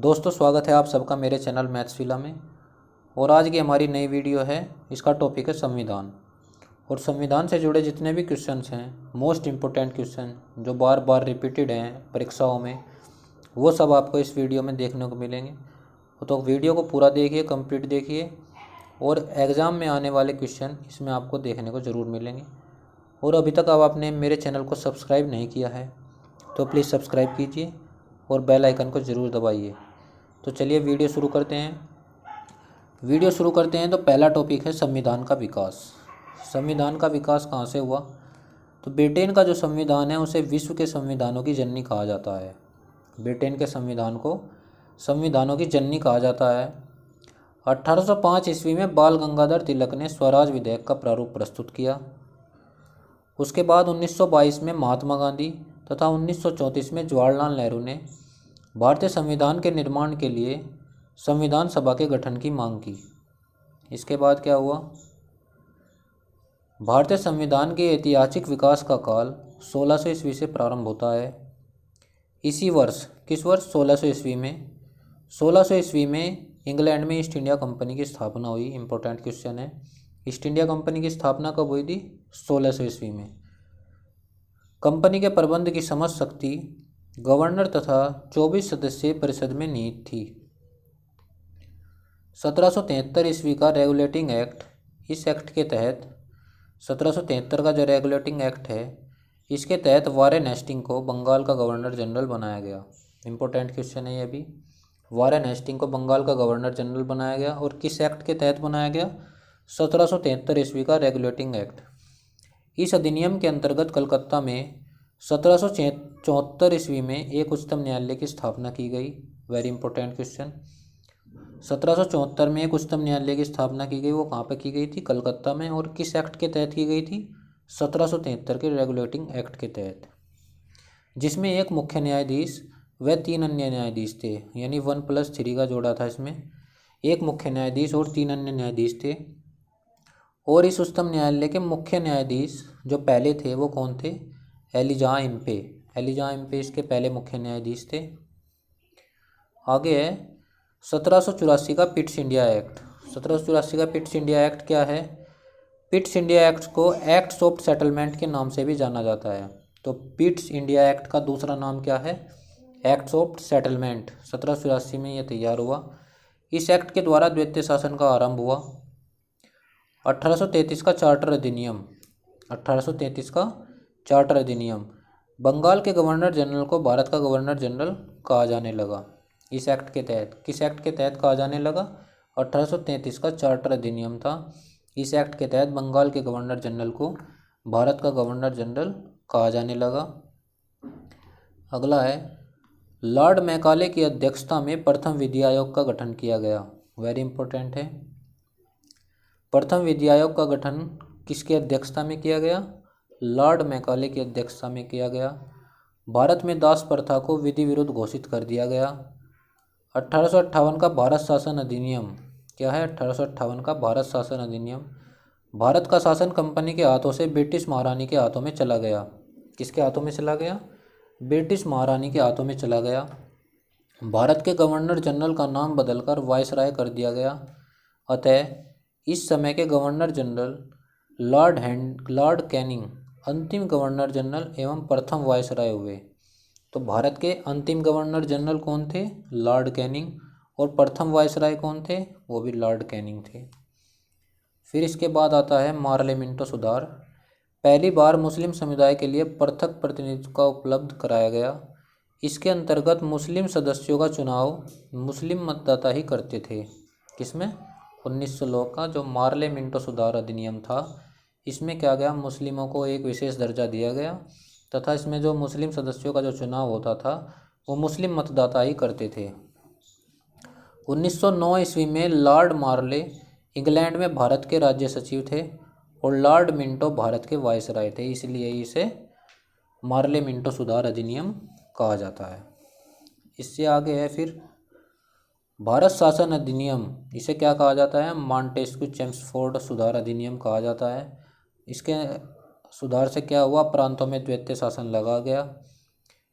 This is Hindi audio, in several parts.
दोस्तों, स्वागत है आप सबका मेरे चैनल मैथ्सविला में। और आज की हमारी नई वीडियो है, इसका टॉपिक है संविधान। और संविधान से जुड़े जितने भी क्वेश्चंस हैं, मोस्ट इम्पोर्टेंट क्वेश्चन जो बार बार रिपीटेड हैं परीक्षाओं में, वो सब आपको इस वीडियो में देखने को मिलेंगे। तो वीडियो को पूरा देखिए, कंप्लीट देखिए, और एग्ज़ाम में आने वाले क्वेश्चन इसमें आपको देखने को ज़रूर मिलेंगे। और अभी तक आप आपने मेरे चैनल को सब्सक्राइब नहीं किया है तो प्लीज़ सब्सक्राइब कीजिए और बेल आइकन को ज़रूर दबाइए। तो चलिए वीडियो शुरू करते हैं। तो पहला टॉपिक है संविधान का विकास। संविधान का विकास कहाँ से हुआ? तो ब्रिटेन का जो संविधान है उसे विश्व के संविधानों की जननी कहा जाता है। ब्रिटेन के संविधान को संविधानों की जननी कहा जाता है। 1805 ईस्वी में बाल गंगाधर तिलक ने स्वराज विधेयक का प्रारूप प्रस्तुत किया। उसके बाद 1922 में महात्मा गांधी तथा 1934 में जवाहरलाल नेहरू ने भारतीय संविधान के निर्माण के लिए संविधान सभा के गठन की मांग की। इसके बाद क्या हुआ? भारतीय संविधान के ऐतिहासिक विकास का काल 1600 ईस्वी से प्रारंभ होता है। इसी वर्ष, किस वर्ष? 1600 ईस्वी में 1600 ईस्वी में इंग्लैंड में ईस्ट इंडिया कंपनी की स्थापना हुई। इंपॉर्टेंट क्वेश्चन है, ईस्ट इंडिया कंपनी की स्थापना कब हुई थी? 1600 ईस्वी में। कंपनी के प्रबंध की समझ शक्ति गवर्नर तथा 24 सदस्यीय परिषद में निहित थी। 1773 ईस्वी का रेगुलेटिंग एक्ट, इस एक्ट के तहत 1773 का जो रेगुलेटिंग एक्ट है, इसके तहत वारेन हेस्टिंग को बंगाल का गवर्नर जनरल बनाया गया। इंपॉर्टेंट क्वेश्चन है ये भी। वारेन हेस्टिंग को बंगाल का गवर्नर जनरल बनाया गया और किस एक्ट के तहत बनाया गया? 1773 ईस्वी का रेगुलेटिंग एक्ट। इस अधिनियम के अंतर्गत कलकत्ता में 1774 ईस्वी में एक उच्चतम न्यायालय की स्थापना की गई। Very important question. 1774 में एक उच्चतम न्यायालय की स्थापना की गई। वो कहाँ पर की गई थी? कलकत्ता में। और किस एक्ट के तहत की गई थी? 1773 के रेगुलेटिंग एक्ट के तहत, जिसमें एक मुख्य न्यायाधीश व 3 अन्य न्यायाधीश थे, यानी 1+3 का जोड़ा था इसमें। एक मुख्य न्यायाधीश और 3 अन्य न्यायाधीश थे। और इस उच्चतम न्यायालय के मुख्य न्यायाधीश जो पहले थे वो कौन थे? Elijah Impey. एलिजा इम्पे इसके पहले मुख्य न्यायाधीश थे। आगे है 1784 का पिट्स इंडिया एक्ट। 1784 का पिट्स इंडिया एक्ट क्या है? पिट्स इंडिया एक्ट को एक्ट्स ऑफ सेटलमेंट के नाम से भी जाना जाता है। तो पिट्स इंडिया एक्ट का दूसरा नाम क्या है? Acts of settlement. 1784 में यह तैयार हुआ। इस एक्ट के द्वारा द्वितीय शासन का आरंभ हुआ। 1833 का चार्टर अधिनियम। 1833 का चार्टर अधिनियम। बंगाल के गवर्नर जनरल को भारत का गवर्नर जनरल कहा जाने लगा। इस एक्ट के तहत, किस एक्ट के तहत कहा जाने लगा? 1833 का चार्टर अधिनियम था। इस एक्ट के तहत बंगाल के गवर्नर जनरल को भारत का गवर्नर जनरल कहा जाने लगा। अगला है लॉर्ड मैकाले की अध्यक्षता में प्रथम विधि आयोग का गठन किया गया। वेरी इंपॉर्टेंट है। प्रथम विधि आयोग का गठन किसकी अध्यक्षता में किया गया? लॉर्ड मैकाले की अध्यक्षता में किया गया। भारत में दास प्रथा को विधि विरुद्ध घोषित कर दिया गया। 1858 का भारत शासन अधिनियम क्या है? 1858 का भारत शासन अधिनियम। भारत का शासन कंपनी के हाथों से ब्रिटिश महारानी के हाथों में चला गया। किसके हाथों में चला गया? ब्रिटिश महारानी के हाथों में चला गया। भारत के गवर्नर जनरल का नाम बदलकर वायसराय कर दिया गया। अतः इस समय के गवर्नर जनरल लॉर्ड कैनिंग अंतिम गवर्नर जनरल एवं प्रथम वायसराय हुए। तो भारत के अंतिम गवर्नर जनरल कौन थे? Lord Canning. और प्रथम वायसराय कौन थे? वो भी लॉर्ड कैनिंग थे। फिर इसके बाद आता है पार्लियामेंटो सुधार। पहली बार मुस्लिम समुदाय के लिए पृथक प्रतिनिधित्व का उपलब्ध कराया गया। इसके अंतर्गत मुस्लिम सदस्यों का चुनाव मुस्लिम मतदाता ही करते थे। किसमें? 1900 का जो पार्लियामेंटो सुधार अधिनियम था, इसमें क्या गया? मुस्लिमों को एक विशेष दर्जा दिया गया तथा इसमें जो मुस्लिम सदस्यों का जो चुनाव होता था वो मुस्लिम मतदाता ही करते थे। 1909 ईस्वी में लॉर्ड मार्ले इंग्लैंड में भारत के राज्य सचिव थे और लॉर्ड मिंटो भारत के वायसराय थे, इसलिए इसे पार्लियामेंटो सुधार अधिनियम कहा जाता है। इससे आगे है फिर भारत शासन अधिनियम। इसे क्या कहा जाता है? मॉन्टेस्क्यू चेम्सफोर्ड सुधार अधिनियम कहा जाता है। इसके सुधार से क्या हुआ? प्रांतों में द्वैत शासन लगा गया।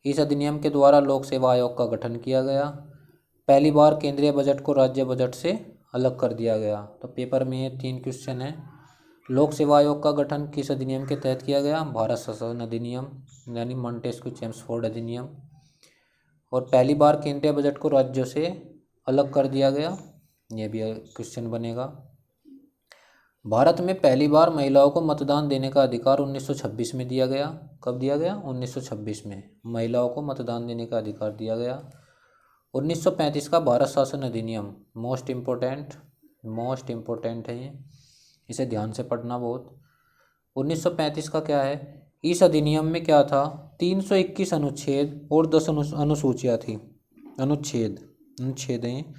इस अधिनियम के द्वारा लोक सेवा आयोग का गठन किया गया। पहली बार केंद्रीय बजट को राज्य बजट से अलग कर दिया गया। तो पेपर में ये 3 क्वेश्चन है। लोक सेवा आयोग का गठन किस अधिनियम के तहत किया गया? भारत शासन अधिनियम यानी मॉन्टेस्क्यू चेम्सफोर्ड अधिनियम। और पहली बार केंद्रीय बजट को राज्यों से अलग कर दिया गया, ये भी क्वेश्चन बनेगा। भारत में पहली बार महिलाओं को मतदान देने का अधिकार 1926 में दिया गया। कब दिया गया? 1926 में महिलाओं को मतदान देने का अधिकार दिया गया। 1935 का भारत शासन अधिनियम मोस्ट इम्पोर्टेंट है ये, इसे ध्यान से पढ़ना बहुत। 1935 का क्या है? इस अधिनियम में क्या था? 321 अनुच्छेद और 10 अनुसूचियाँ थी। अनुच्छेद हैं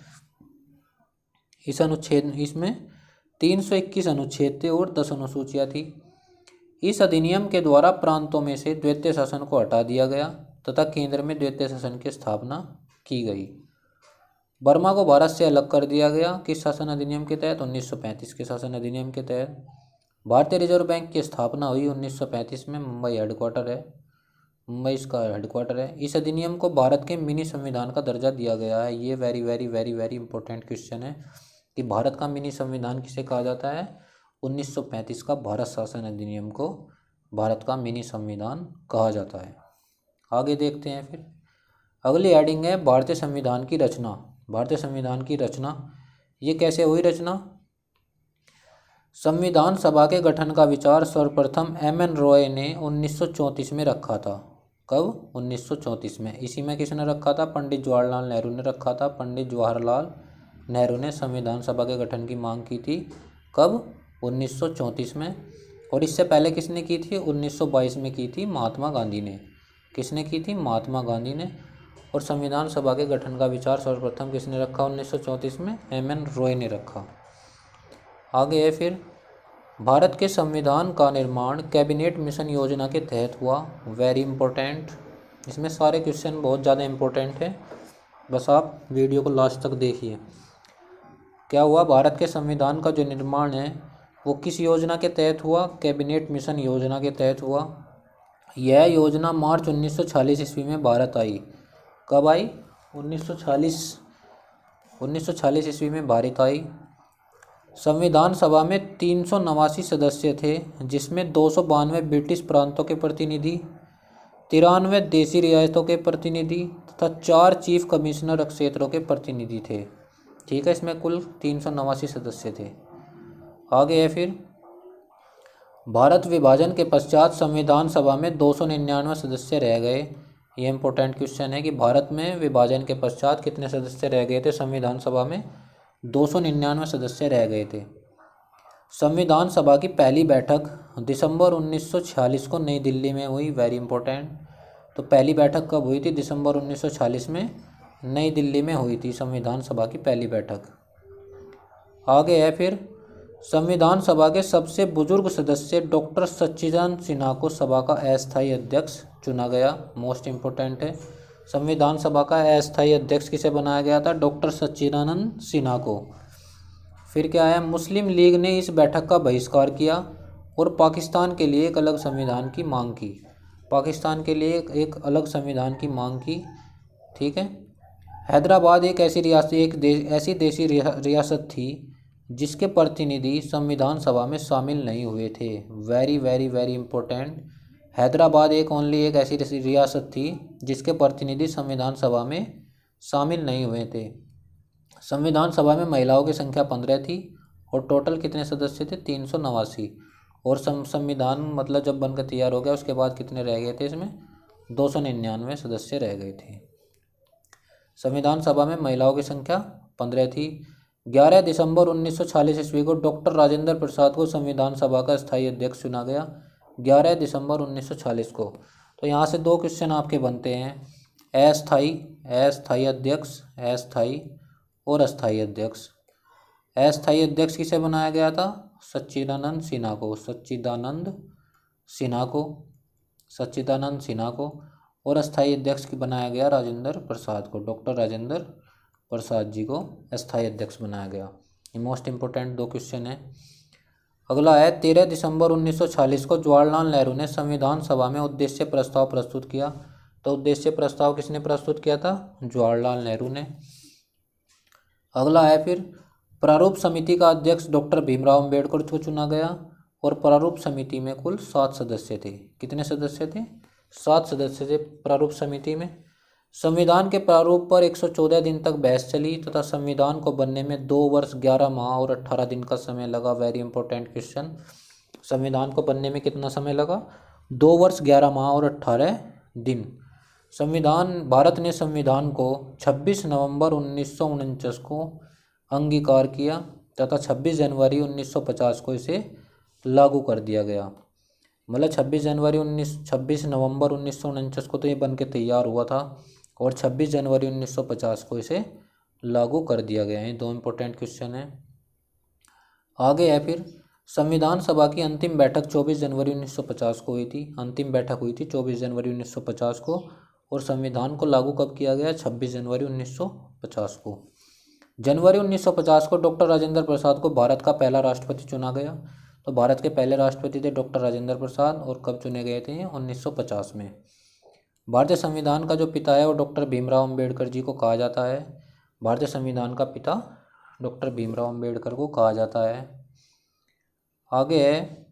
इसमें 321 अनुच्छेद थे और 10 अनुसूचियाँ थी। इस अधिनियम के द्वारा प्रांतों में से द्वैतीय शासन को हटा दिया गया तथा केंद्र में द्वैतीय शासन की स्थापना की गई। बर्मा को भारत से अलग कर दिया गया किस शासन अधिनियम के तहत? 1935 के शासन अधिनियम के तहत। भारतीय रिजर्व बैंक की स्थापना हुई 1935 में। मुंबई हेडक्वार्टर है, मुंबई इसका हेडक्वार्टर है। इस अधिनियम को भारत के मिनी संविधान का दर्जा दिया गया है। ये very very very very important question है कि भारत का मिनी संविधान किसे कहा जाता है? 1935 का भारत शासन अधिनियम को भारत का मिनी संविधान कहा जाता है। आगे देखते हैं फिर। अगली हेडिंग है भारतीय संविधान की रचना। भारतीय संविधान की रचना, ये कैसे हुई रचना? संविधान सभा के गठन का विचार सर्वप्रथम एम.एन. रॉय ने 1934 में रखा था। कब? 1934 में। इसी में किसने रखा था? पंडित जवाहरलाल नेहरू ने रखा था। पंडित जवाहरलाल नेहरू ने संविधान सभा के गठन की मांग की थी। कब? 1934 में। और इससे पहले किसने की थी? 1922 में की थी महात्मा गांधी ने। किसने की थी? महात्मा गांधी ने। और संविधान सभा के गठन का विचार सर्वप्रथम किसने रखा? 1934 में एम.एन. रॉय ने रखा। आगे है फिर, भारत के संविधान का निर्माण कैबिनेट मिशन योजना के तहत हुआ। वेरी इंपॉर्टेंट, इसमें सारे क्वेश्चन बहुत ज़्यादा इंपॉर्टेंट है, बस आप वीडियो को लास्ट तक देखिए। क्या हुआ? भारत के संविधान का जो निर्माण है वो किस योजना के तहत हुआ? कैबिनेट मिशन योजना के तहत हुआ। यह योजना मार्च 1946 ईस्वी में भारत आई। कब आई? 1946 ईस्वी में भारत आई। संविधान सभा में 389 सदस्य थे, जिसमें 292 ब्रिटिश प्रांतों के प्रतिनिधि, 93 देशी रियासतों के प्रतिनिधि तथा 4 चीफ कमिश्नर क्षेत्रों के प्रतिनिधि थे। ठीक है, इसमें कुल 389 सदस्य थे। आगे है फिर, भारत विभाजन के पश्चात संविधान सभा में 299 सदस्य रह गए। ये इंपॉर्टेंट क्वेश्चन है कि भारत में विभाजन के पश्चात कितने सदस्य रह गए थे? संविधान सभा में 299 सदस्य रह गए थे। संविधान सभा की पहली बैठक दिसंबर 1946 को नई दिल्ली में हुई। Very important. तो पहली बैठक कब हुई थी? दिसंबर 1946 में नई दिल्ली में हुई थी संविधान सभा की पहली बैठक। आगे है फिर, संविधान सभा के सबसे बुजुर्ग सदस्य डॉक्टर सच्चिदानंद सिन्हा को सभा का अस्थायी अध्यक्ष चुना गया। मोस्ट इम्पोर्टेंट है। संविधान सभा का अस्थायी अध्यक्ष किसे बनाया गया था? डॉक्टर सच्चिदानंद सिन्हा को। फिर क्या है? मुस्लिम लीग ने इस बैठक का बहिष्कार किया और पाकिस्तान के लिए एक अलग संविधान की मांग की। पाकिस्तान के लिए एक अलग संविधान की मांग की। ठीक है। हैदराबाद एक ऐसी देशी रियासत थी जिसके प्रतिनिधि संविधान सभा में शामिल नहीं हुए थे। Very very very important. Hyderabad एक ऐसी रियासत थी जिसके प्रतिनिधि संविधान सभा में शामिल नहीं हुए थे। संविधान सभा में महिलाओं की संख्या 15 थी और टोटल कितने सदस्य थे? 389। और संविधान मतलब जब बनकर तैयार हो गया उसके बाद कितने रह गए थे? इसमें 299 सदस्य रह गए थे। संविधान सभा में महिलाओं की संख्या 15 थी। 11 दिसंबर 1946 ईस्वी को डॉक्टर राजेंद्र प्रसाद को संविधान सभा का स्थायी अध्यक्ष चुना गया। 11 दिसंबर 1946 को। तो यहाँ से 2 क्वेश्चन आपके बनते हैं, अस्थायी अध्यक्ष, अस्थायी और अस्थायी अध्यक्ष। अस्थायी अध्यक्ष किसे बनाया गया था? सच्चिदानंद सिन्हा को। और अस्थायी अध्यक्ष की बनाया गया राजेंद्र प्रसाद को। डॉक्टर राजेंद्र प्रसाद जी को अस्थायी अध्यक्ष बनाया गया। ये मोस्ट इंपोर्टेंट 2 क्वेश्चन है। अगला है 13 दिसंबर 1946 को जवाहरलाल नेहरू ने संविधान सभा में उद्देश्य प्रस्ताव प्रस्तुत किया। तो उद्देश्य प्रस्ताव किसने प्रस्तुत किया था? जवाहरलाल नेहरू ने। अगला है फिर प्रारूप समिति का अध्यक्ष डॉक्टर भीमराव अंबेडकर को चुना गया और प्रारूप समिति में कुल 7 सदस्य थे। कितने सदस्य थे? 7 सदस्य थे प्रारूप समिति में। संविधान के प्रारूप पर 114 दिन तक बहस चली तथा संविधान को बनने में 2 वर्ष 11 माह और 18 दिन का समय लगा। Very important question. संविधान को बनने में कितना समय लगा? 2 वर्ष 11 माह और 18 दिन। भारत ने संविधान को 26 नवंबर 1949 को अंगीकार किया तथा 26 जनवरी 1950 को इसे लागू कर दिया गया। मतलब 26 नवंबर 1949 को तो ये बन के तैयार हुआ था और 26 जनवरी 1950 को इसे लागू कर दिया गया है। 2 इंपॉर्टेंट क्वेश्चन है। आगे है फिर संविधान सभा की अंतिम बैठक 24 जनवरी 1950 को हुई थी। अंतिम बैठक हुई थी 24 जनवरी 1950 को और संविधान को लागू कब किया गया? 26 जनवरी 1950 को। जनवरी 1950 को डॉक्टर राजेंद्र प्रसाद को भारत का पहला राष्ट्रपति चुना गया। तो भारत के पहले राष्ट्रपति थे डॉक्टर राजेंद्र प्रसाद और कब चुने गए थे? 1950 में। भारतीय संविधान का जो पिता है वो डॉक्टर भीमराव अंबेडकर जी को कहा जाता है। भारतीय संविधान का पिता डॉक्टर भीमराव अंबेडकर को कहा जाता है। आगे है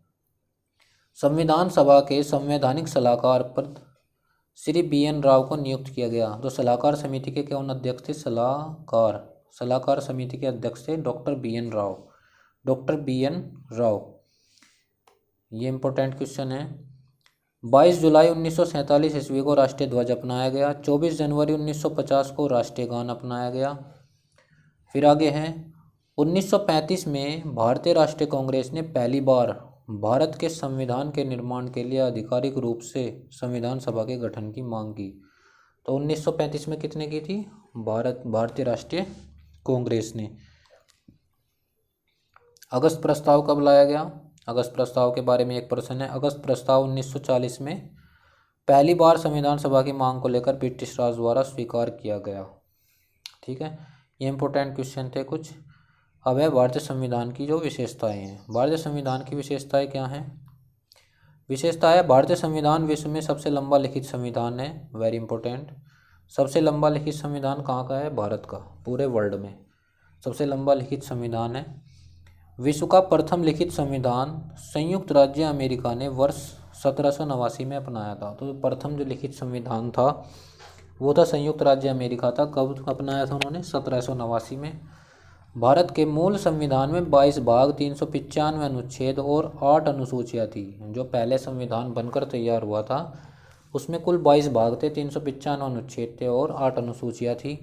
संविधान सभा के संवैधानिक सलाहकार पद श्री BN राव को नियुक्त किया गया। तो सलाहकार समिति के कौन अध्यक्ष थे? सलाहकार समिति के अध्यक्ष थे doctor BN Rao. Doctor BN Rao. ये इंपॉर्टेंट क्वेश्चन है। 22 जुलाई 1947 ईस्वी को राष्ट्रीय ध्वज अपनाया गया। 24 जनवरी 1950 को राष्ट्रीय गान अपनाया गया। फिर आगे हैं 1935 में भारतीय राष्ट्रीय कांग्रेस ने पहली बार भारत के संविधान के निर्माण के लिए आधिकारिक रूप से संविधान सभा के गठन की मांग की। तो 1935 में कितने की थी? भारतीय राष्ट्रीय कांग्रेस ने। अगस्त प्रस्ताव कब लाया गया? अगस्त प्रस्ताव के बारे में एक प्रश्न है। अगस्त प्रस्ताव 1940 में पहली बार संविधान सभा की मांग को लेकर ब्रिटिश राज द्वारा स्वीकार किया गया। ठीक है, ये इंपॉर्टेंट क्वेश्चन थे कुछ। अब है भारतीय संविधान की जो विशेषताएं हैं। भारतीय संविधान की विशेषताएं क्या हैं? विशेषता है भारतीय संविधान विश्व में सबसे लंबा लिखित संविधान है। Very important. सबसे लंबा लिखित संविधान कहाँ का है? भारत का। पूरे वर्ल्ड में सबसे लंबा लिखित संविधान है। विश्व का प्रथम लिखित संविधान संयुक्त राज्य अमेरिका ने वर्ष 1789 में अपनाया था। तो प्रथम जो लिखित संविधान था वो था संयुक्त राज्य अमेरिका था। कब अपनाया था उन्होंने? 1789 में। भारत के मूल संविधान में 22 भाग 395 अनुच्छेद और 8 अनुसूचियाँ थी। जो पहले संविधान बनकर तैयार हुआ था उसमें कुल 22 भाग थे, 395 अनुच्छेद थे और 8 अनुसूचियाँ थी।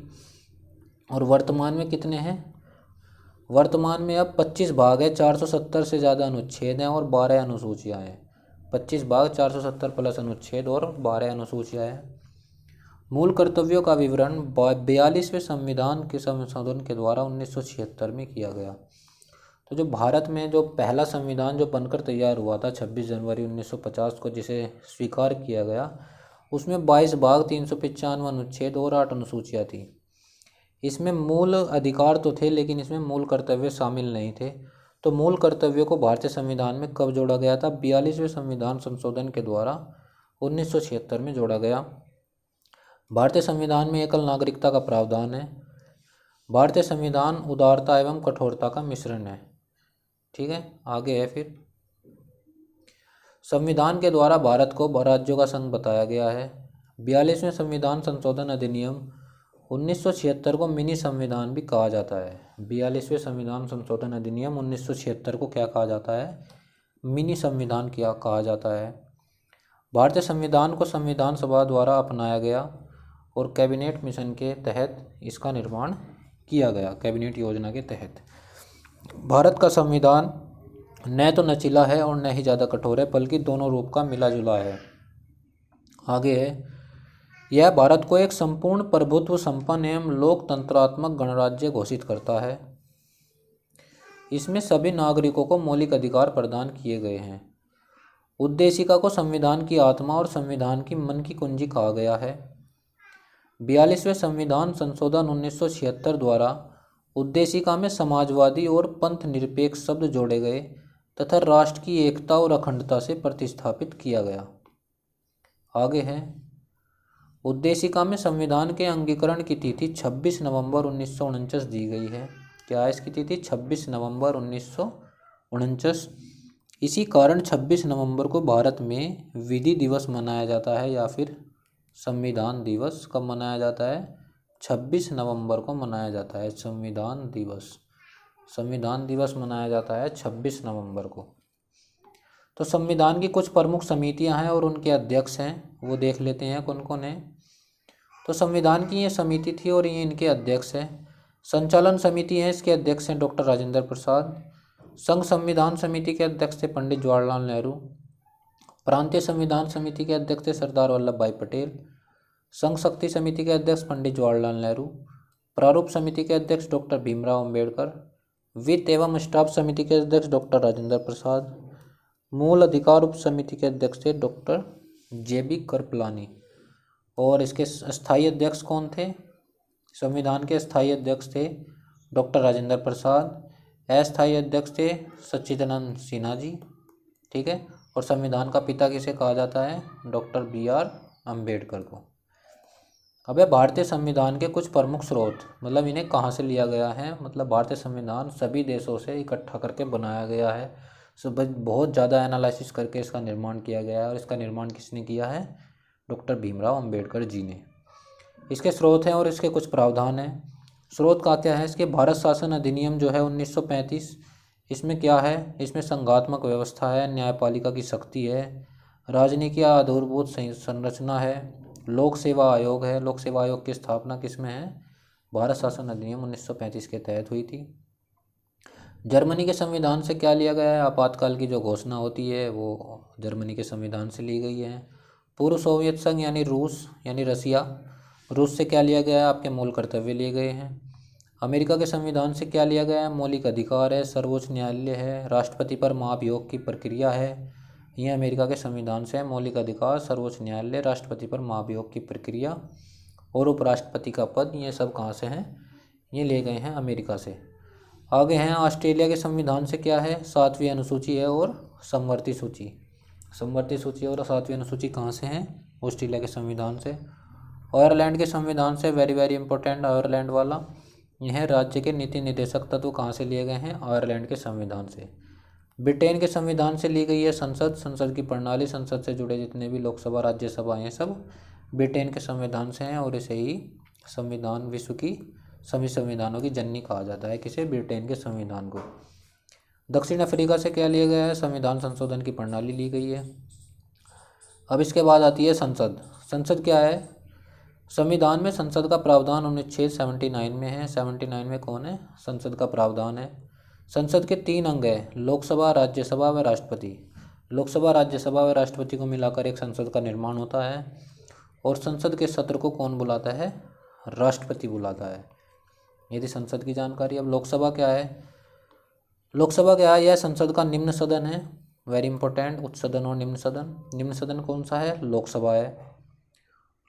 और वर्तमान में कितने हैं? वर्तमान में अब 25 भाग है, 470 से ज़्यादा अनुच्छेद हैं और 12 अनुसूचियाँ हैं। 25 भाग 470 प्लस अनुच्छेद और 12 अनुसूचियाँ हैं। मूल कर्तव्यों का विवरण 42वें संविधान के संशोधन के द्वारा 1976 में किया गया। तो जो भारत में जो पहला संविधान जो बनकर तैयार हुआ था 26 जनवरी 1950 को, जिसे स्वीकार किया गया, उसमें 22 भाग 395 अनुच्छेद और 8 अनुसूचियाँ थी। इसमें मूल अधिकार तो थे लेकिन इसमें मूल कर्तव्य शामिल नहीं थे। तो मूल कर्तव्यों को भारतीय संविधान में कब जोड़ा गया था? 42वें संविधान संशोधन के द्वारा 1976 में जोड़ा गया। भारतीय संविधान में एकल नागरिकता का प्रावधान है। भारतीय संविधान उदारता एवं कठोरता का मिश्रण है। ठीक है, आगे है फिर संविधान के द्वारा भारत को राज्यों का संघ बताया गया है। 42वें संविधान संशोधन अधिनियम 1976 को मिनी संविधान भी कहा जाता है। 42वें संविधान संशोधन अधिनियम 1976 को क्या कहा जाता है? मिनी संविधान क्या कहा जाता है। भारतीय संविधान को संविधान सभा द्वारा अपनाया गया और कैबिनेट मिशन के तहत इसका निर्माण किया गया। कैबिनेट योजना के तहत भारत का संविधान न तो लचीला है और न ही ज़्यादा कठोर है, बल्कि दोनों रूप का मिला जुला है। आगे है यह भारत को एक संपूर्ण प्रभुत्व संपन्न एवं लोकतंत्रात्मक गणराज्य घोषित करता है। इसमें सभी नागरिकों को मौलिक अधिकार प्रदान किए गए हैं। उद्देशिका को संविधान की आत्मा और संविधान की मन की कुंजी कहा गया है। 42वें संविधान संशोधन 1976 द्वारा उद्देशिका में समाजवादी और पंथ निरपेक्ष शब्द जोड़े गए तथा राष्ट्र की एकता और अखंडता से प्रतिस्थापित किया गया। आगे है उद्देशिका में संविधान के अंगीकरण की तिथि 26 नवंबर 1949 दी गई है। क्या है इसकी तिथि? 26 नवंबर 1949। इसी कारण 26 नवंबर को भारत में विधि दिवस मनाया जाता है, या फिर संविधान दिवस कब मनाया जाता है? 26 नवंबर को मनाया जाता है संविधान दिवस। संविधान दिवस मनाया जाता है 26 नवंबर को। तो संविधान की कुछ प्रमुख समितियां हैं और उनके अध्यक्ष हैं, वो देख लेते हैं कौन कौन है। तो संविधान की ये समिति थी और ये इनके अध्यक्ष हैं। संचालन समिति है, इसके अध्यक्ष हैं डॉक्टर राजेंद्र प्रसाद। संघ संविधान समिति के अध्यक्ष थे पंडित जवाहरलाल नेहरू। प्रांतीय संविधान समिति के अध्यक्ष थे सरदार वल्लभ भाई पटेल। संघ शक्ति समिति के अध्यक्ष पंडित जवाहरलाल नेहरू। प्रारूप समिति के अध्यक्ष डॉक्टर भीमराव अंबेडकर। वित्त एवं स्टाफ समिति के अध्यक्ष डॉक्टर राजेंद्र प्रसाद। मूल अधिकार उप समिति के अध्यक्ष थे डॉक्टर JB कृपलानी। और इसके स्थायी अध्यक्ष कौन थे? संविधान के स्थायी अध्यक्ष थे डॉक्टर राजेंद्र प्रसाद। अस्थायी अध्यक्ष थे सच्चिदानंद सिन्हा जी। ठीक है। और संविधान का पिता किसे कहा जाता है? डॉक्टर BR अम्बेडकर को। अब है भारतीय संविधान के कुछ प्रमुख स्रोत, मतलब इन्हें कहाँ से लिया गया है। मतलब भारतीय संविधान सभी देशों से इकट्ठा करके बनाया गया है। सब बहुत ज़्यादा एनालिसिस करके इसका निर्माण किया गया है। और इसका निर्माण किसने किया है? डॉक्टर भीमराव अंबेडकर जी ने। इसके स्रोत हैं और इसके कुछ प्रावधान हैं। स्रोत का क्या है? इसके भारत शासन अधिनियम जो है 1935, इसमें क्या है? इसमें संघात्मक व्यवस्था है, न्यायपालिका की शक्ति है, राजनीति या आधारभूत संरचना है, लोक सेवा आयोग है। लोक सेवा आयोग की स्थापना किसमें है? भारत शासन अधिनियम 1935 के तहत हुई थी। जर्मनी के संविधान से क्या लिया गया है? आपातकाल की जो घोषणा होती है वो जर्मनी के संविधान से ली गई है। पूर्व सोवियत संघ यानी रूस यानी रसिया, रूस से क्या लिया गया है? आपके मूल कर्तव्य लिए गए हैं। अमेरिका के संविधान से क्या लिया गया है? मौलिक अधिकार है, सर्वोच्च न्यायालय है, राष्ट्रपति पर महाभियोग की प्रक्रिया है। ये अमेरिका के संविधान से है, मौलिक अधिकार, सर्वोच्च न्यायालय, राष्ट्रपति पर महाभियोग की प्रक्रिया और उपराष्ट्रपति का पद। ये सब कहाँ से हैं? ये ले गए हैं अमेरिका से। आगे हैं ऑस्ट्रेलिया के संविधान से क्या है? 7वीं अनुसूची है और समवर्ती सूची। समवर्ती सूची और 7वीं अनुसूची कहाँ से हैं? ऑस्ट्रेलिया के संविधान से। आयरलैंड के संविधान से, वेरी वेरी इंपॉर्टेंट आयरलैंड वाला, यह राज्य के नीति निर्देशक तत्व कहाँ से लिए गए हैं? आयरलैंड के संविधान से। ब्रिटेन के संविधान से ली गई है संसद, संसद की प्रणाली, संसद से जुड़े जितने भी लोकसभा राज्यसभा हैं सब ब्रिटेन के संविधान से हैं। और इसे ही संविधान विश्व की सभी संविधानों की जननी कहा जाता है। किसे? ब्रिटेन के संविधान को। दक्षिण अफ्रीका से क्या लिया गया है? संविधान संशोधन की प्रणाली ली गई है। अब इसके बाद आती है संसद। संसद क्या है? संविधान में संसद का प्रावधान अनुच्छेद 79 में है। 79 में कौन है? संसद का प्रावधान है। संसद के 3 अंग है, लोकसभा, राज्यसभा व राष्ट्रपति। लोकसभा, राज्यसभा व राष्ट्रपति को मिलाकर एक संसद का निर्माण होता है। और संसद के सत्र को कौन बुलाता है? राष्ट्रपति बुलाता है। ये थी संसद की जानकारी। अब लोकसभा क्या है? लोकसभा क्या है? यह संसद का निम्न सदन है, वेरी इंपॉर्टेंट, उच्च सदन और निम्न सदन। निम्न सदन कौन सा है? लोकसभा है।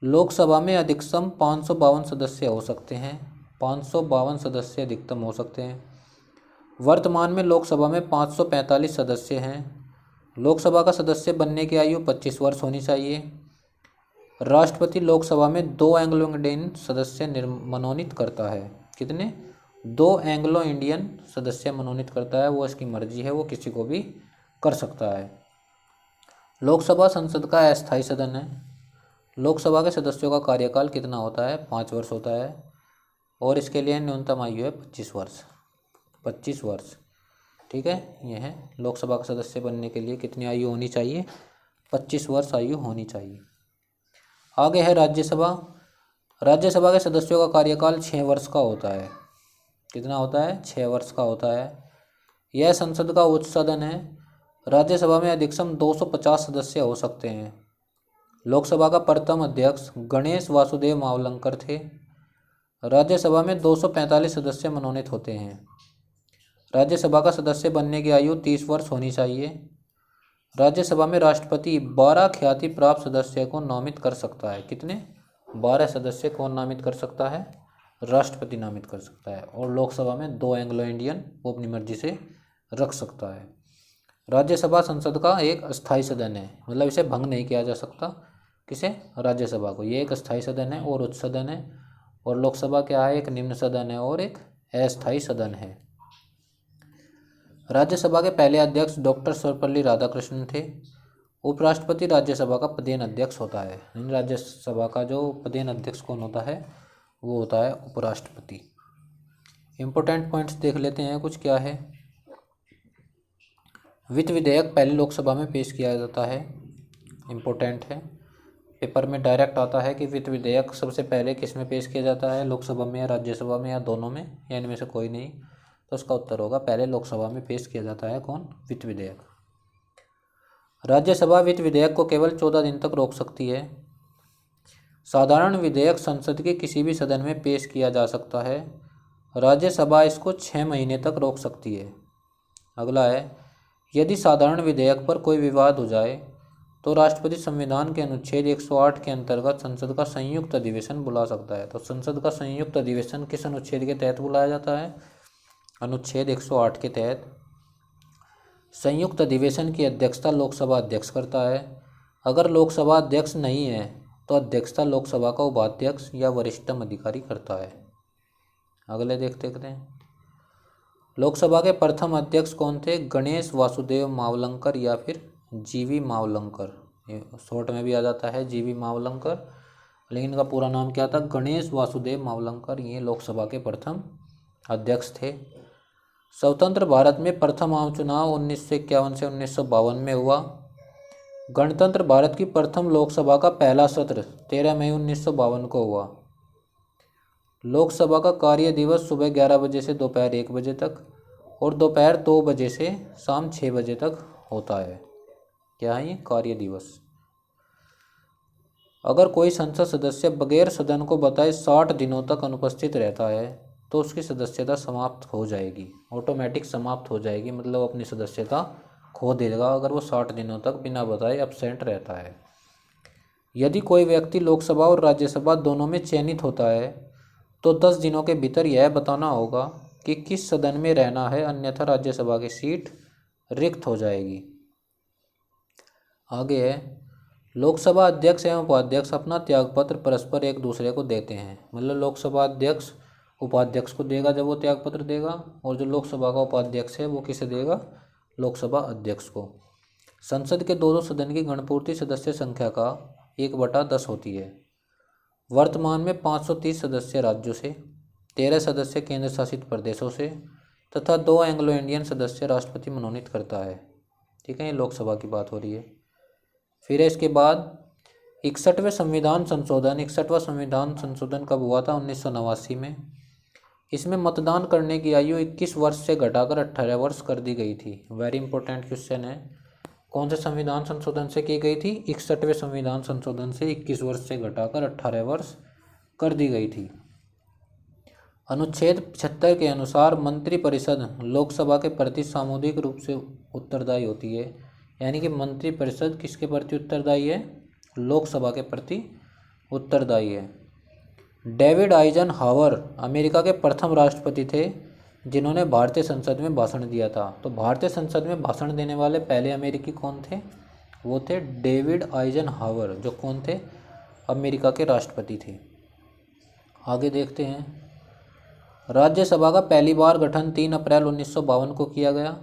लोकसभा में अधिकतम 552 सदस्य हो सकते हैं। 552 सदस्य अधिकतम हो सकते हैं। वर्तमान में लोकसभा में 545 सदस्य हैं। लोकसभा का सदस्य बनने की आयु 25 वर्ष होनी चाहिए। राष्ट्रपति लोकसभा में 2 एंग्लो इंडियन सदस्य मनोनीत करता है। कितने? 2 एंग्लो इंडियन सदस्य मनोनीत करता है। वो इसकी मर्जी है, वो किसी को भी कर सकता है। लोकसभा संसद का अस्थायी सदन है। लोकसभा के सदस्यों का कार्यकाल कितना होता है? 5 वर्ष होता है। और इसके लिए न्यूनतम आयु है 25 वर्ष। 25 वर्ष, ठीक है। यह है लोकसभा का सदस्य बनने के लिए कितनी आयु होनी चाहिए? 25 वर्ष आयु होनी चाहिए। आगे है राज्यसभा। राज्यसभा के सदस्यों का कार्यकाल 6 वर्ष का होता है। कितना होता है? 6 वर्ष का होता है। यह संसद का उच्च सदन है। राज्यसभा में अधिकतम 250 सदस्य हो सकते हैं। लोकसभा का प्रथम अध्यक्ष गणेश वासुदेव मावलंकर थे। राज्यसभा में 245 सदस्य मनोनीत होते हैं। राज्यसभा का सदस्य बनने की आयु 30 वर्ष होनी चाहिए। राज्यसभा में राष्ट्रपति 12 ख्याति प्राप्त सदस्य को नामित कर सकता है। कितने? 12 सदस्य कौन नामित कर सकता है? राष्ट्रपति नामित कर सकता है। और लोकसभा में 2 एंग्लो इंडियन वो अपनी मर्जी से रख सकता है। राज्यसभा संसद का एक अस्थायी सदन है, मतलब इसे भंग नहीं किया जा सकता। किसे? राज्यसभा को। ये एक स्थायी सदन है और उच्च सदन है, और लोकसभा क्या है? एक निम्न सदन है और एक अस्थायी सदन है। राज्यसभा के पहले अध्यक्ष डॉक्टर सर्वपल्ली राधाकृष्णन थे। उपराष्ट्रपति राज्यसभा का पदेन अध्यक्ष होता है। राज्यसभा का जो पदेन अध्यक्ष कौन होता है? वो होता है उपराष्ट्रपति। इम्पोर्टेंट पॉइंट्स देख लेते हैं कुछ, क्या है। वित्त विधेयक पहले लोकसभा में पेश किया जाता है, इम्पोर्टेंट है। पेपर में डायरेक्ट आता है कि वित्त विधेयक सबसे पहले किस में पेश किया जाता है, लोकसभा में या राज्यसभा में या दोनों में, या इनमें से कोई नहीं। तो उसका उत्तर होगा पहले लोकसभा में पेश किया जाता है कौन? वित्त विधेयक। राज्यसभा वित्त विधेयक को केवल 14 दिन तक रोक सकती है। साधारण विधेयक संसद के किसी भी सदन में पेश किया जा सकता है, राज्यसभा इसको 6 महीने तक रोक सकती है। अगला है, यदि साधारण विधेयक पर कोई विवाद हो जाए तो राष्ट्रपति संविधान के अनुच्छेद 108 के अंतर्गत संसद का संयुक्त अधिवेशन बुला सकता है। तो संसद का संयुक्त अधिवेशन किस अनुच्छेद के तहत बुलाया जाता है? अनुच्छेद 108 के तहत। संयुक्त अधिवेशन की अध्यक्षता लोकसभा अध्यक्ष करता है। अगर लोकसभा अध्यक्ष नहीं है तो अध्यक्षता लोकसभा का उपाध्यक्ष या वरिष्ठतम अधिकारी करता है। अगले देखते हैं, लोकसभा के प्रथम अध्यक्ष कौन थे? गणेश वासुदेव मावलंकर या फिर जीवी मावलंकर। शॉर्ट में भी आ जाता है जीवी मावलंकर, लेकिन इनका पूरा नाम क्या था? गणेश वासुदेव मावलंकर। ये लोकसभा के प्रथम अध्यक्ष थे। स्वतंत्र भारत में प्रथम आम चुनाव 1951 से 1952 में हुआ। गणतंत्र भारत की प्रथम लोकसभा का पहला सत्र 13 मई 1952 को हुआ। लोकसभा का कार्य दिवस सुबह 11 बजे से दोपहर 1 बजे तक और दोपहर 2 बजे से शाम 6 बजे तक होता है। क्या है ये? कार्य दिवस। अगर कोई संसद सदस्य बगैर सदन को बताए 60 दिनों तक अनुपस्थित रहता है तो उसकी सदस्यता समाप्त हो जाएगी, ऑटोमेटिक समाप्त हो जाएगी, मतलब अपनी सदस्यता खो देगा अगर वो 60 दिनों तक बिना बताए एब्सेंट रहता है। यदि कोई व्यक्ति लोकसभा और राज्यसभा दोनों में चयनित होता है तो 10 दिनों के भीतर यह बताना होगा कि किस सदन में रहना है, अन्यथा राज्यसभा की सीट रिक्त हो जाएगी। आगे है, लोकसभा अध्यक्ष एवं उपाध्यक्ष अपना त्यागपत्र परस्पर एक दूसरे को देते हैं। मतलब लोकसभा अध्यक्ष उपाध्यक्ष को देगा जब वो त्यागपत्र देगा, और जो लोकसभा का उपाध्यक्ष है वो किसे देगा? लोकसभा अध्यक्ष को। संसद के दो सदन की गणपूर्ति सदस्य संख्या का 1/10 होती है। वर्तमान में 530 सदस्य राज्यों से, 13 सदस्य केंद्र शासित प्रदेशों से तथा 2 एंग्लो इंडियन सदस्य राष्ट्रपति मनोनीत करता है। ठीक है, ये लोकसभा की बात हो रही है। फिर इसके बाद 61वां संविधान संशोधन कब हुआ था? 1989 में। इसमें मतदान करने की आयु 21 वर्ष से घटाकर 18 वर्ष कर दी गई थी। वेरी इंपॉर्टेंट क्वेश्चन है। कौन से संविधान संशोधन से की गई थी? 61वें संविधान संशोधन से 21 वर्ष से घटाकर 18 वर्ष कर दी गई थी। अनुच्छेद 75 के अनुसार मंत्रिपरिषद लोकसभा के प्रति सामूहिक रूप से उत्तरदायी होती है। यानी कि मंत्रिपरिषद किसके प्रति उत्तरदायी है? लोकसभा के प्रति उत्तरदायी है। डेविड आइजनहावर अमेरिका के प्रथम राष्ट्रपति थे जिन्होंने भारतीय संसद में भाषण दिया था। तो भारतीय संसद में भाषण देने वाले पहले अमेरिकी कौन थे? वो थे डेविड आइजनहावर, जो कौन थे? अमेरिका के राष्ट्रपति थे। आगे देखते हैं, राज्यसभा का पहली बार गठन 3 अप्रैल 1952 को किया गया।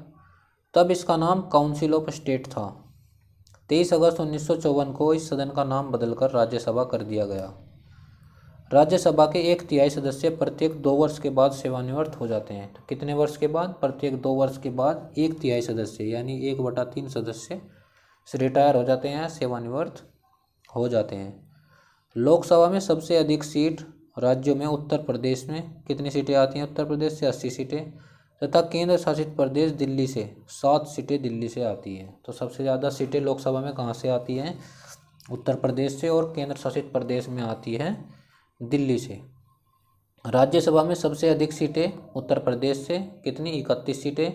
तब इसका नाम काउंसिल ऑफ स्टेट था। 23 अगस्त 1954 को इस सदन का नाम बदलकर राज्यसभा कर दिया गया। राज्यसभा के 1/3 सदस्य प्रत्येक 2 वर्ष के बाद सेवानिवृत्त हो जाते हैं। तो कितने वर्ष के बाद? प्रत्येक 2 वर्ष के बाद 1/3 सदस्य यानी 1/3 सदस्य रिटायर हो जाते हैं, सेवानिवृत्त हो जाते हैं। लोकसभा में सबसे अधिक सीट राज्यों में उत्तर प्रदेश में कितनी सीटें आती हैं? उत्तर प्रदेश से 80 सीटें तथा केंद्र शासित प्रदेश दिल्ली से 7 सीटें दिल्ली से आती हैं। तो सबसे ज़्यादा सीटें लोकसभा में कहाँ से आती हैं? उत्तर प्रदेश से, और केंद्र शासित प्रदेश में आती है दिल्ली से। राज्यसभा में सबसे अधिक सीटें उत्तर प्रदेश से कितनी? 31 सीटें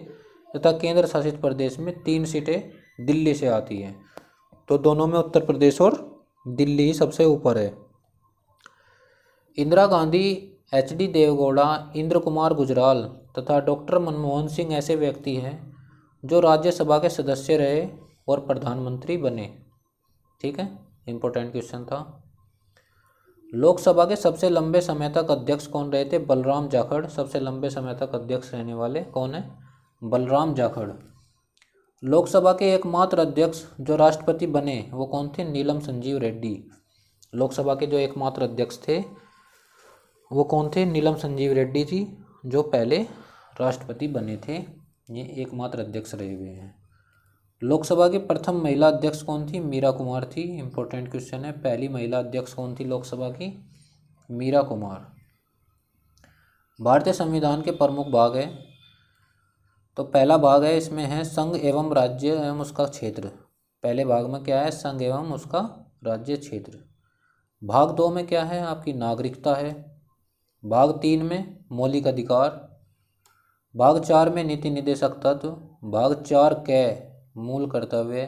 तथा केंद्र शासित प्रदेश में 3 सीटें दिल्ली से आती हैं। तो दोनों में उत्तर प्रदेश और दिल्ली ही सबसे ऊपर है। इंदिरा गांधी, HD देवेगौड़ा, इंद्र कुमार गुजराल तथा डॉक्टर मनमोहन सिंह ऐसे व्यक्ति हैं जो राज्यसभा के सदस्य रहे और प्रधानमंत्री बने। ठीक है, इम्पोर्टेंट क्वेश्चन था। लोकसभा के सबसे लंबे समय तक अध्यक्ष कौन रहे थे? बलराम जाखड़। सबसे लंबे समय तक अध्यक्ष रहने वाले कौन है? बलराम जाखड़। लोकसभा के एकमात्र अध्यक्ष जो राष्ट्रपति बने वो कौन थे? नीलम संजीव रेड्डी। लोकसभा के जो एकमात्र अध्यक्ष थे वो कौन थे? नीलम संजीव रेड्डी थी, जो पहले राष्ट्रपति बने थे। ये एकमात्र अध्यक्ष रहे हुए हैं। लोकसभा की प्रथम महिला अध्यक्ष कौन थी? मीरा कुमार थी। इंपॉर्टेंट क्वेश्चन है, पहली महिला अध्यक्ष कौन थी लोकसभा की? मीरा कुमार। भारतीय संविधान के प्रमुख भाग है, तो पहला भाग है इसमें है संघ एवं राज्य एवं उसका क्षेत्र। पहले भाग में क्या है? संघ एवं उसका राज्य क्षेत्र। भाग 2 में क्या है? आपकी नागरिकता है। भाग 3 में मौलिक अधिकार। भाग 4 में नीति निदेशक तत्व। भाग 4 के मूल कर्तव्य।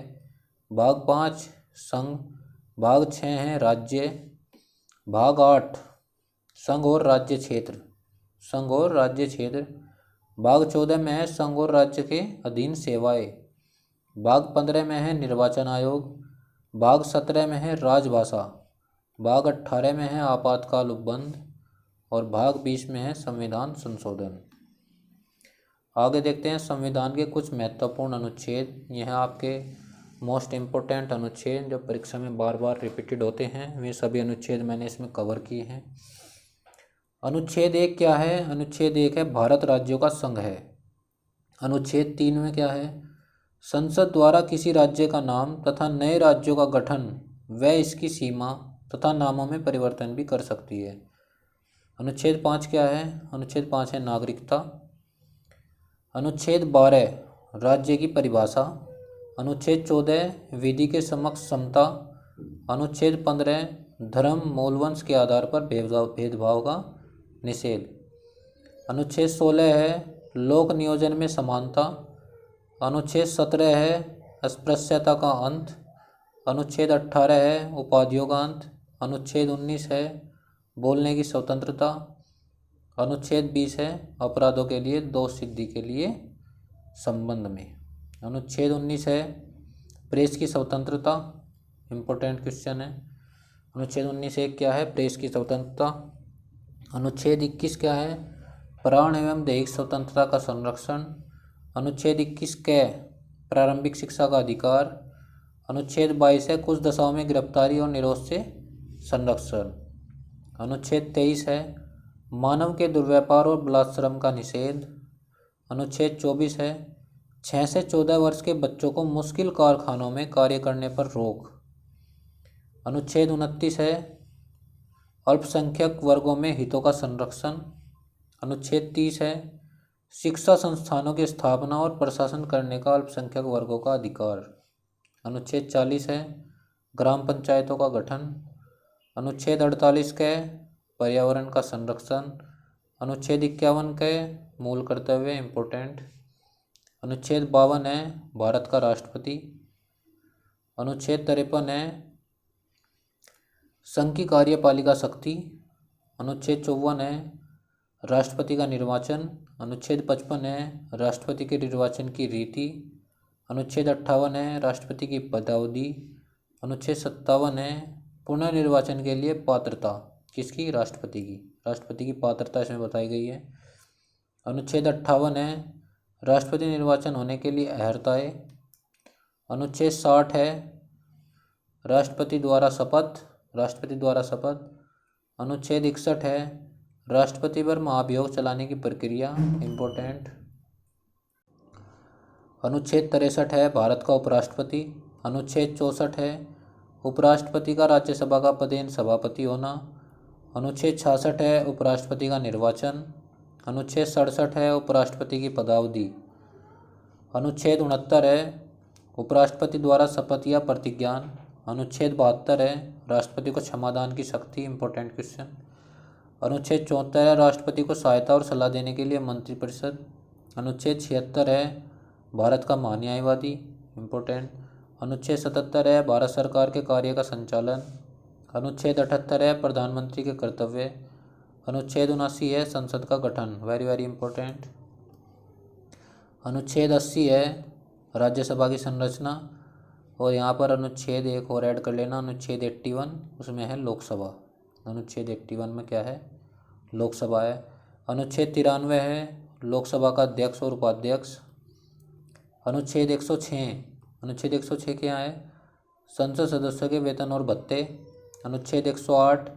भाग 5 संघ। भाग 6 है राज्य। भाग 8 संघ और राज्य क्षेत्र। संघ और राज्य क्षेत्र। भाग 14 में है संघ और राज्य के अधीन सेवाएं। भाग 15 में है निर्वाचन आयोग। भाग 17 में है राजभाषा। भाग 18 में है आपातकाल उपबंध और भाग 20 में है संविधान संशोधन। आगे देखते हैं संविधान के कुछ महत्वपूर्ण अनुच्छेद। यह आपके मोस्ट इम्पोर्टेंट अनुच्छेद जो परीक्षा में बार बार रिपीटेड होते हैं, वे सभी अनुच्छेद मैंने इसमें कवर किए हैं। अनुच्छेद 1 क्या है? अनुच्छेद 1 है भारत राज्यों का संघ है। अनुच्छेद 3 में क्या है? संसद द्वारा किसी राज्य का नाम तथा नए राज्यों का गठन व इसकी सीमा तथा नामों में परिवर्तन भी कर सकती है। अनुच्छेद 5 क्या है? अनुच्छेद 5 है नागरिकता। अनुच्छेद 12 राज्य की परिभाषा। अनुच्छेद 14 विधि के समक्ष समता। अनुच्छेद 15 धर्म मूलवंश के आधार पर भेदभाव का निषेध। अनुच्छेद 16 है लोक नियोजन में समानता। अनुच्छेद 17 है अस्पृश्यता का अंत। अनुच्छेद 18 है उपाधियों का अंत। अनुच्छेद 19 है बोलने की स्वतंत्रता। अनुच्छेद 20 है अपराधों के लिए दोष सिद्धि के लिए संबंध में। अनुच्छेद 19 है प्रेस की स्वतंत्रता। इम्पोर्टेंट क्वेश्चन है। अनुच्छेद 19(1) क्या है? प्रेस की स्वतंत्रता। अनुच्छेद 21 क्या है? प्राण एवं दैहिक स्वतंत्रता का संरक्षण। अनुच्छेद 21 के प्रारंभिक शिक्षा का अधिकार। अनुच्छेद 22 है कुछ दशाओं में गिरफ्तारी और निरोध से संरक्षण। अनुच्छेद 23 है मानव के दुर्व्यापार और बलात्श्रम का निषेध। अनुच्छेद 24 है 6 से 14 वर्ष के बच्चों को मुश्किल कारखानों में कार्य करने पर रोक। अनुच्छेद 29 है अल्पसंख्यक वर्गों में हितों का संरक्षण। अनुच्छेद 30 है शिक्षा संस्थानों की स्थापना और प्रशासन करने का अल्पसंख्यक वर्गों का अधिकार। अनुच्छेद 40 है ग्राम पंचायतों का गठन। अनुच्छेद 48 के पर्यावरण का संरक्षण। अनुच्छेद 51 के मूल कर्तव्य इम्पोर्टेंट। अनुच्छेद 52 है भारत का राष्ट्रपति। अनुच्छेद 53 है संघ की कार्यपालिका शक्ति। अनुच्छेद 54 है राष्ट्रपति का निर्वाचन। अनुच्छेद 55 है राष्ट्रपति के निर्वाचन की रीति। अनुच्छेद 58 है राष्ट्रपति की पदावधि। अनुच्छेद 57 है पुनर्निर्वाचन के लिए पात्रता किसकी? राष्ट्रपति की। राष्ट्रपति की पात्रता इसमें बताई गई है। अनुच्छेद 58 है राष्ट्रपति निर्वाचन होने के लिए अहर्ताएँ। अनुच्छेद 60 है राष्ट्रपति द्वारा शपथ। राष्ट्रपति द्वारा शपथ। अनुच्छेद 61 है राष्ट्रपति पर महाभियोग चलाने की प्रक्रिया इम्पोर्टेंट। अनुच्छेद 63 है भारत का उपराष्ट्रपति। अनुच्छेद 64 है उपराष्ट्रपति का राज्यसभा का पदेन सभापति होना। अनुच्छेद 66 है उपराष्ट्रपति का निर्वाचन। अनुच्छेद 67 है उपराष्ट्रपति की पदावधि। अनुच्छेद 69 है उपराष्ट्रपति द्वारा शपथ या प्रतिज्ञान। अनुच्छेद 72 है राष्ट्रपति को क्षमादान की शक्ति इम्पोर्टेंट क्वेश्चन। अनुच्छेद 74 है राष्ट्रपति को सहायता और सलाह देने के लिए मंत्रिपरिषद। अनुच्छेद 76 है भारत का महान्यायवादी इम्पोर्टेंट। अनुच्छेद 77 है भारत सरकार के कार्य का संचालन। अनुच्छेद 78 है प्रधानमंत्री के कर्तव्य। अनुच्छेद 79 है संसद का गठन वेरी वेरी इंपॉर्टेंट। अनुच्छेद 80 है राज्यसभा की संरचना। और यहाँ पर अनुच्छेद 1 और ऐड कर लेना, अनुच्छेद 81, उसमें है लोकसभा। अनुच्छेद 81 में क्या है? लोकसभा है। अनुच्छेद 93 है लोकसभा का अध्यक्ष और उपाध्यक्ष। अनुच्छेद 106, अनुच्छेद 106 क्या है? संसद सदस्यों के वेतन और भत्ते। अनुच्छेद 108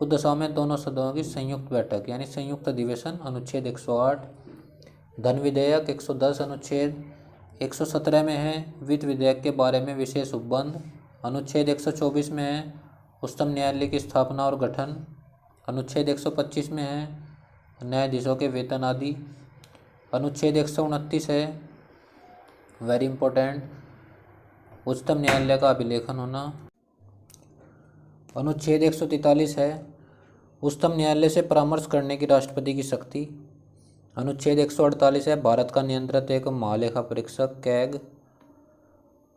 कुछ दशाओं में दोनों सदनों की संयुक्त बैठक यानी संयुक्त अधिवेशन, अनुच्छेद 108। धन विधेयक 110, अनुच्छेद 117 में है वित्त विधेयक के बारे में विशेष उपबंध। अनुच्छेद 124 में है उच्चतम न्यायालय की स्थापना और गठन। अनुच्छेद 125 में है न्यायाधीशों के वेतन आदि। अनुच्छेद 129 है, वेरी इंपॉर्टेंट, उच्चतम न्यायालय का अभिलेखन होना। अनुच्छेद 143 है उच्चतम न्यायालय से परामर्श करने की राष्ट्रपति की शक्ति। अनुच्छेद 148 है भारत का नियंत्रक एक महालेखा परीक्षक कैग।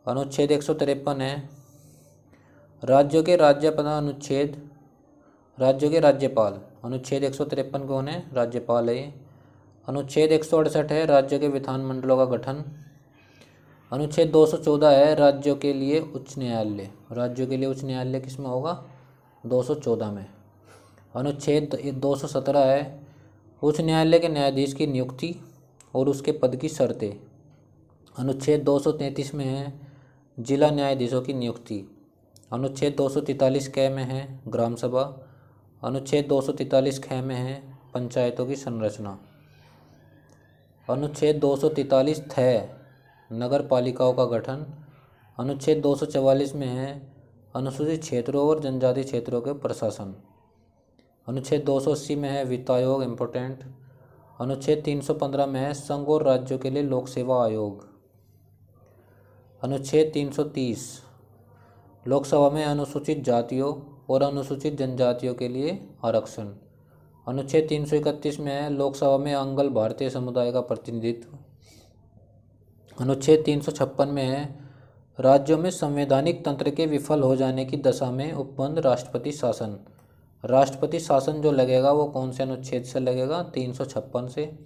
अनुच्छेद 153 है राज्यों के राज्यपाल। अनुच्छेद राज्यों के राज्यपाल, अनुच्छेद 153 कौन है? राज्यपाल है ये। अनुच्छेद 168 है राज्यों के विधानमंडलों का गठन। अनुच्छेद 214 है राज्यों के लिए उच्च न्यायालय। राज्यों के लिए उच्च न्यायालय किस में होगा? 214 में। अनुच्छेद 217 है उच्च न्यायालय के न्यायाधीश की नियुक्ति और उसके पद की शर्तें। अनुच्छेद 233 में है जिला न्यायाधीशों की नियुक्ति। अनुच्छेद 243 क में है ग्राम सभा। अनुच्छेद 243 ख में है पंचायतों की संरचना। अनुच्छेद 243 थ नगर पालिकाओं का गठन। अनुच्छेद 244 में है अनुसूचित क्षेत्रों और जनजाति क्षेत्रों के प्रशासन। अनुच्छेद 280 में है वित्त आयोग, इम्पोर्टेंट। अनुच्छेद 315 में है संघ और राज्यों के लिए लोक सेवा आयोग। अनुच्छेद 330 लोकसभा में अनुसूचित जातियों और अनुसूचित जनजातियों के लिए आरक्षण। अनुच्छेद 331 में है लोकसभा में अंगल भारतीय समुदाय का प्रतिनिधित्व। अनुच्छेद 356 में है राज्यों में संवैधानिक तंत्र के विफल हो जाने की दशा में उपबंध राष्ट्रपति शासन। राष्ट्रपति शासन जो लगेगा वो कौन से अनुच्छेद से लगेगा? 356 से।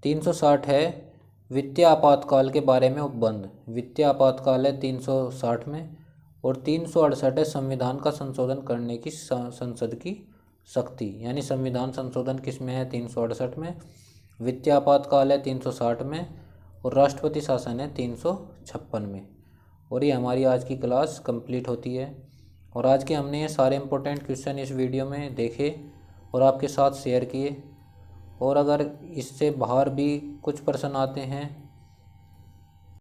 360 है वित्तीय आपातकाल के बारे में उपबंध। वित्तीय आपातकाल है 360 में। और 368 है संविधान का संशोधन करने की संसद की शक्ति, यानी संविधान संशोधन किस में है? 368 में। वित्तीय आपातकाल है 360 में और राष्ट्रपति शासन है 356 में। और ये हमारी आज की क्लास कंप्लीट होती है। और आज के हमने ये सारे इंपॉर्टेंट क्वेश्चन इस वीडियो में देखे और आपके साथ शेयर किए। और अगर इससे बाहर भी कुछ प्रश्न आते हैं